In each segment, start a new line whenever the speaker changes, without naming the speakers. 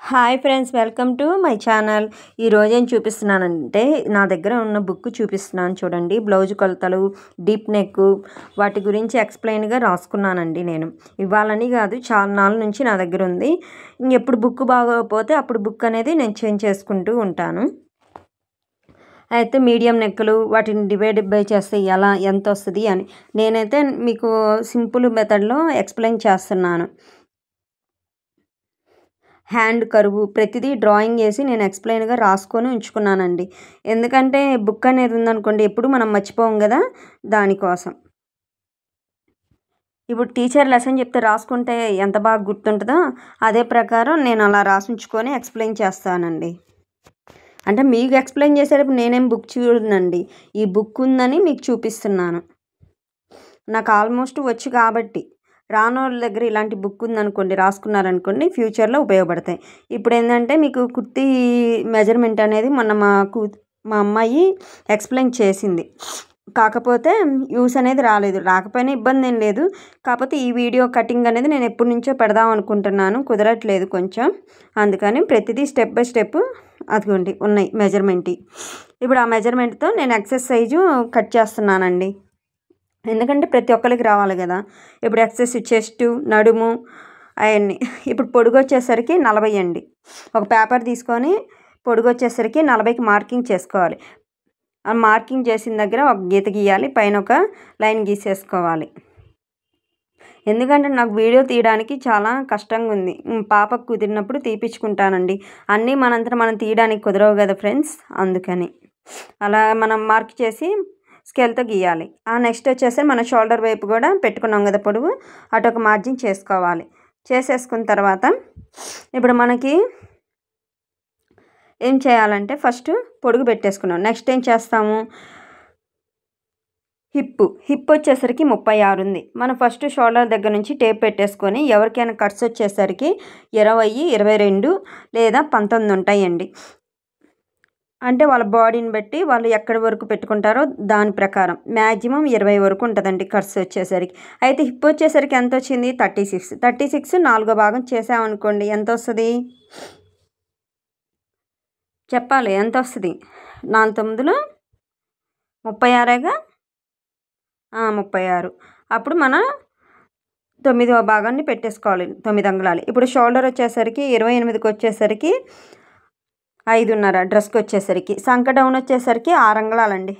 Hi friends, welcome to my channel. ఈరోజు ఏం చూపిస్తున్నానంటే నా దగ్గర ఉన్న బుక్ చూపిస్తున్నాను చూడండి. బ్లౌజ్ కొలతలు, డీప్ నెక్ వాటి గురించి ఎక్స్ప్లెయిన్గా రాసుకున్నానండి. నేను ఇవ్వాలని కాదు, చాలా నాళ్ళ నుంచి నా దగ్గర ఉంది. ఎప్పుడు బుక్ బాగోకపోతే అప్పుడు బుక్ అనేది నేను చేంజ్ చేసుకుంటూ ఉంటాను. అయితే మీడియం నెక్కులు వాటిని డివైడ్ బై చేస్తే ఎంత వస్తుంది అని నేనైతే మీకు సింపుల్ మెథడ్లో ఎక్స్ప్లెయిన్ చేస్తున్నాను. హ్యాండ్ కరువు ప్రతిదీ డ్రాయింగ్ వేసి నేను ఎక్స్ప్లెయిన్గా రాసుకొని ఉంచుకున్నానండి. ఎందుకంటే బుక్ అనేది ఉందనుకోండి, ఎప్పుడు మనం మర్చిపోం కదా, దానికోసం. ఇప్పుడు టీచర్ లెసన్ చెప్తే రాసుకుంటే ఎంత బాగా గుర్తుంటుందో అదే ప్రకారం నేను అలా రాసుంచుకొని ఎక్స్ప్లెయిన్ చేస్తానండి. అంటే మీకు ఎక్స్ప్లెయిన్ చేసేటప్పుడు నేనేం బుక్ చూడనండి, ఈ బుక్ ఉందని మీకు చూపిస్తున్నాను. నాకు ఆల్మోస్ట్ వచ్చు కాబట్టి. రానోళ్ళ దగ్గర ఇలాంటి బుక్ ఉందనుకోండి, రాసుకున్నారనుకోండి, ఫ్యూచర్లో ఉపయోగపడతాయి. ఇప్పుడు ఏంటంటే మీకు కుర్తీ మెజర్మెంట్ అనేది మొన్న మా అమ్మాయి ఎక్స్ప్లెయిన్ చేసింది. కాకపోతే యూస్ అనేది రాకపోయినా ఇబ్బంది ఏం లేదు. కాకపోతే ఈ వీడియో కటింగ్ అనేది నేను ఎప్పటి నుంచో పెడదాం అనుకుంటున్నాను, కుదరట్లేదు కొంచెం. అందుకని ప్రతిదీ స్టెప్ బై స్టెప్ అదిగోండి ఉన్నాయి మెజర్మెంట్. ఇప్పుడు ఆ మెజర్మెంట్తో నేను ఎక్సర్సైజు కట్ చేస్తున్నానండి. ఎందుకంటే ప్రతి ఒక్కరికి రావాలి కదా. ఇప్పుడు ఎక్సెస్ చెస్ట్, నడుము అవన్నీ. ఇప్పుడు పొడుగు వచ్చేసరికి 40 అండి. ఒక పేపర్ తీసుకొని పొడుగు వచ్చేసరికి 40కి మార్కింగ్ చేసుకోవాలి. ఆ మార్కింగ్ చేసిన దగ్గర ఒక గీత గీయాలి, పైన ఒక లైన్ గీసేసుకోవాలి. ఎందుకంటే నాకు వీడియో తీయడానికి చాలా కష్టంగా ఉంది. పాపకు కుదిరినప్పుడు తీపించుకుంటానండి. అన్నీ మనంతట మనం తీయడానికి కుదరవు కదా ఫ్రెండ్స్, అందుకని అలా మనం మార్క్ చేసి స్కేల్తో గీయాలి. ఆ నెక్స్ట్ వచ్చేసి మన షోల్డర్ వైపు కూడా పెట్టుకున్నాం కదా పొడవు, అటు ఒక మార్జిన్ చేసుకోవాలి. చేసేసుకున్న తర్వాత ఇప్పుడు మనకి ఏం చేయాలంటే ఫస్ట్ పొడుగు పెట్టేసుకున్నాం. నెక్స్ట్ ఏం చేస్తాము, హిప్ వచ్చేసరికి 36 ఉంది. మనం ఫస్ట్ షోల్డర్ దగ్గర నుంచి టేప్ పెట్టేసుకొని ఎవరికైనా కట్స్ వచ్చేసరికి 20, 22 లేదా 19 ఉంటాయండి. అంటే వాళ్ళ బాడీని బట్టి వాళ్ళు ఎక్కడి వరకు పెట్టుకుంటారో దాని ప్రకారం మ్యాక్సిమం 20 వరకు ఉంటుందండి కట్స్ వచ్చేసరికి. అయితే హిప్ వచ్చేసరికి ఎంత వచ్చింది, 36 4వ భాగం చేసామనుకోండి ఎంత వస్తుంది చెప్పాలి, ఎంత వస్తుంది? 4 9 36గా 36. అప్పుడు మన 9వ భాగాన్ని పెట్టేసుకోవాలి, 9 అంగుళాలు. ఇప్పుడు షోల్డర్ వచ్చేసరికి 28కి వచ్చేసరికి 5.5 డ్రెస్కి వచ్చేసరికి. సంక డౌన్ వచ్చేసరికి 6 అంగుళాలండి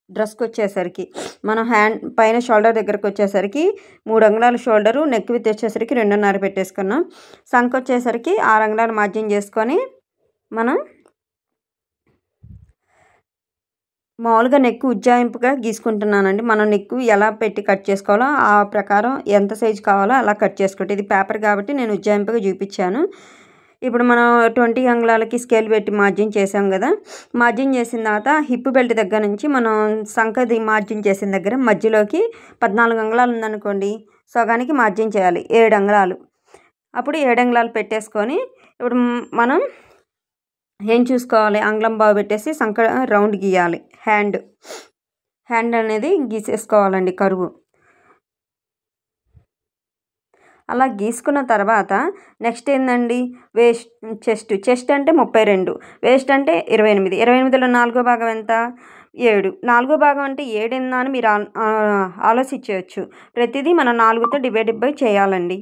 డ్రెస్కి వచ్చేసరికి. మనం హ్యాండ్ పైన షోల్డర్ దగ్గరకు వచ్చేసరికి 3 అంగుళాలు షోల్డరు, నెక్ విత్ వచ్చేసరికి 2.5 పెట్టేసుకున్నాం. సంక వచ్చేసరికి 6 అంగుళాలు మార్జిన్ చేసుకొని మనం మామూలుగా నెక్ ఉజ్జాయింపుగా గీసుకుంటున్నానండి. మనం నెక్ ఎలా పెట్టి కట్ చేసుకోవాలో ఆ ప్రకారం ఎంత సైజు కావాలో అలా కట్ చేసుకుంటే, ఇది పేపర్ కాబట్టి నేను ఉజ్జాయింపుగా చూపించాను. ఇప్పుడు మనం 20 అంగుళాలకి స్కేల్ పెట్టి మార్జిన్ చేసాం కదా. మార్జిన్ చేసిన తర్వాత హిప్ బెల్ట్ దగ్గర నుంచి మనం సంకది మార్జిన్ చేసిన దగ్గర మధ్యలోకి 14 అంగుళాలు ఉందనుకోండి, సగానికి మార్జిన్ చేయాలి 7 అంగుళాలు. అప్పుడు 7 అంగుళాలు పెట్టేసుకొని ఇప్పుడు మనం ఏం చూసుకోవాలి, అంగుళం బాగు పెట్టేసి సంక రౌండ్ గీయాలి. హ్యాండ్ అనేది గీసేసుకోవాలండి కరువు. అలా గీసుకున్న తర్వాత నెక్స్ట్ ఏందండి, చెస్ట్ అంటే 32, వేస్ట్ అంటే 28. 28లో 4వ భాగం ఎంత, 7. 4వ భాగం అంటే 7 ఏందా అని మీరు ఆలోచించవచ్చు. ప్రతిదీ మనం 4తో డివైడ్ బై చేయాలండి.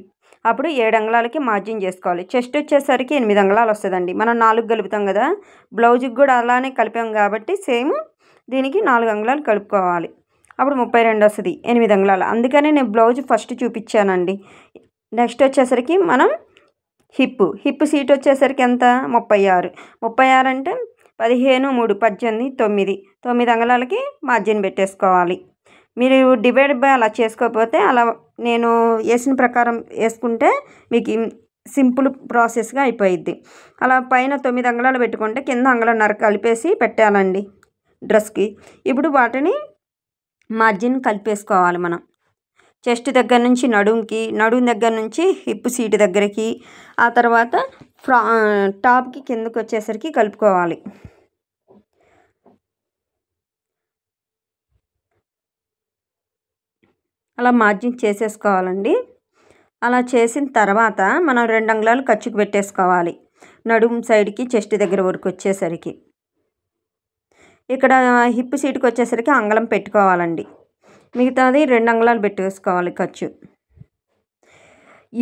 అప్పుడు 7 అంగుళాలకి మార్జిన్ చేసుకోవాలి. చెస్ట్ వచ్చేసరికి 8 అంగుళాలు వస్తుందండి. మనం 4 కలుపుతాం కదా, బ్లౌజ్కి కూడా అలానే కలిపాం కాబట్టి సేమ్ దీనికి 4 అంగుళాలు కలుపుకోవాలి. అప్పుడు 32 వస్తుంది, 8 అంగుళాలు. అందుకనే నేను బ్లౌజ్ ఫస్ట్ చూపించానండి. నెక్స్ట్ వచ్చేసరికి మనం హిప్ సీట్ వచ్చేసరికి ఎంత, 36 అంటే 15 3 18 9 అంగుళాలకి మార్జిన్ పెట్టేసుకోవాలి. మీరు డివైడ్ బై అలా చేసుకోకపోతే అలా నేను వేసిన ప్రకారం వేసుకుంటే మీకు సింపుల్ ప్రాసెస్గా అయిపోయిద్ది. అలా పైన 9 అంగుళాలు పెట్టుకుంటే కింద అంగుళన్నర కలిపేసి పెట్టాలండి డ్రెస్కి. ఇప్పుడు వాటిని మార్జిన్ కలిపేసుకోవాలి మనం. చెస్ట్ దగ్గర నుంచి నడుము దగ్గర నుంచి హిప్ సీట్ దగ్గరికి, ఆ తర్వాత టాప్కి కిందకి వచ్చేసరికి కలుపుకోవాలి. అలా మార్జిన్ చేసేసుకోవాలండి. అలా చేసిన తర్వాత మనం 2 అంగుళాలు ఖర్చుకు పెట్టేసుకోవాలి. నడుము సైడ్కి చెస్ట్ దగ్గర వరకు వచ్చేసరికి. ఇక్కడ హిప్ సీటుకి వచ్చేసరికి అంగళం పెట్టుకోవాలండి. మిగతాది 2 అంగుళాలు పెట్టేసుకోవాలి ఖర్చు.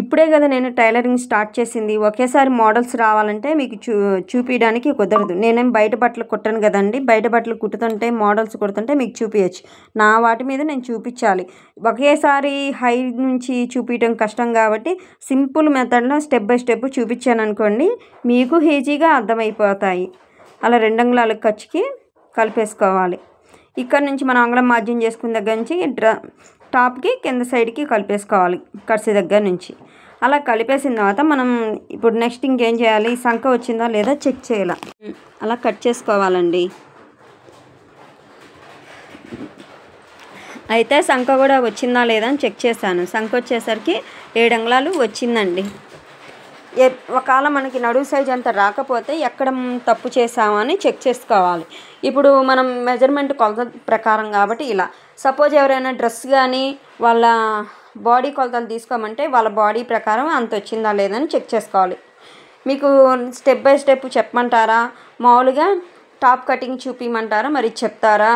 ఇప్పుడే కదా నేను టైలరింగ్ స్టార్ట్ చేసింది. ఒకేసారి మోడల్స్ రావాలంటే మీకు చూపించడానికి కుదరదు. నేనేం బయట బట్టలు కుట్టను కదండి. బయట బట్టలు కుట్టుతుంటే మోడల్స్ కుడుతుంటే మీకు చూపించచ్చు. నా వాటి మీద నేను చూపించాలి. ఒకేసారి హై నుంచి చూపించడం కష్టం కాబట్టి సింపుల్ మెథడ్లో స్టెప్ బై స్టెప్ చూపించాను అనుకోండి, మీకు ఈజీగా అర్థమైపోతాయి. అలా 2 అంగుళాల ఖర్చుకి కలిపేసుకోవాలి. ఇక్కడ నుంచి మనం అంగుళం మార్జిన్ చేసుకున్న దగ్గర నుంచి టాప్కి కింద సైడ్కి కలిపేసుకోవాలి ఖర్చు దగ్గర నుంచి. అలా కలిపేసిన తర్వాత మనం ఇప్పుడు నెక్స్ట్ ఇంకేం చేయాలి, సంఖ వచ్చిందా లేదా చెక్ చేయాలి. అలా కట్ చేసుకోవాలండి. అయితే సంఖ కూడా వచ్చిందా లేదా అని చెక్ చేశాను. సంఖ వచ్చేసరికి 7 అంగుళాలు వచ్చిందండి. ఒకవేళ మనకి నడుము సైజ్ అంత రాకపోతే ఎక్కడ తప్పు చేసామని చెక్ చేసుకోవాలి. ఇప్పుడు మనం మెజర్మెంట్ కొలత ప్రకారం కాబట్టి ఇలా సపోజ్ ఎవరైనా డ్రెస్ కానీ వాళ్ళ బాడీ కొలతలు తీసుకోమంటే వాళ్ళ బాడీ ప్రకారం అంత వచ్చిందా లేదని చెక్ చేసుకోవాలి. మీకు స్టెప్ బై స్టెప్ చెప్పమంటారా, మామూలుగా టాప్ కటింగ్ చూపించమంటారా, మరి చెప్తారా,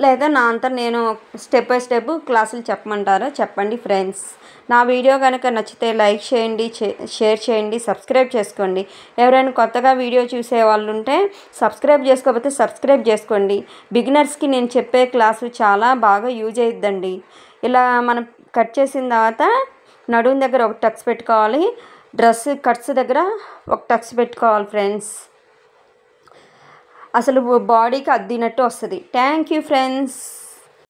లేదా నా అంతా నేను స్టెప్ బై స్టెప్ క్లాసులు చెప్పమంటారా చెప్పండి ఫ్రెండ్స్. నా వీడియో కనుక నచ్చితే లైక్ చేయండి, షేర్ చేయండి, సబ్స్క్రైబ్ చేసుకోండి. ఎవరైనా కొత్తగా వీడియో చూసే వాళ్ళు ఉంటే సబ్స్క్రైబ్ చేసుకోకపోతే సబ్స్క్రైబ్ చేసుకోండి. బిగినర్స్కి నేను చెప్పే క్లాసు చాలా బాగా యూజ్ అవుతుందండి. ఇలా మనం కట్ చేసిన తర్వాత నడుము దగ్గర ఒక టక్స్ పెట్టుకోవాలి, డ్రెస్ కట్స్ దగ్గర ఒక టక్స్ పెట్టుకోవాలి ఫ్రెండ్స్. అసలు బాడీకి అద్దినట్టు వస్తుంది. Thank you friends.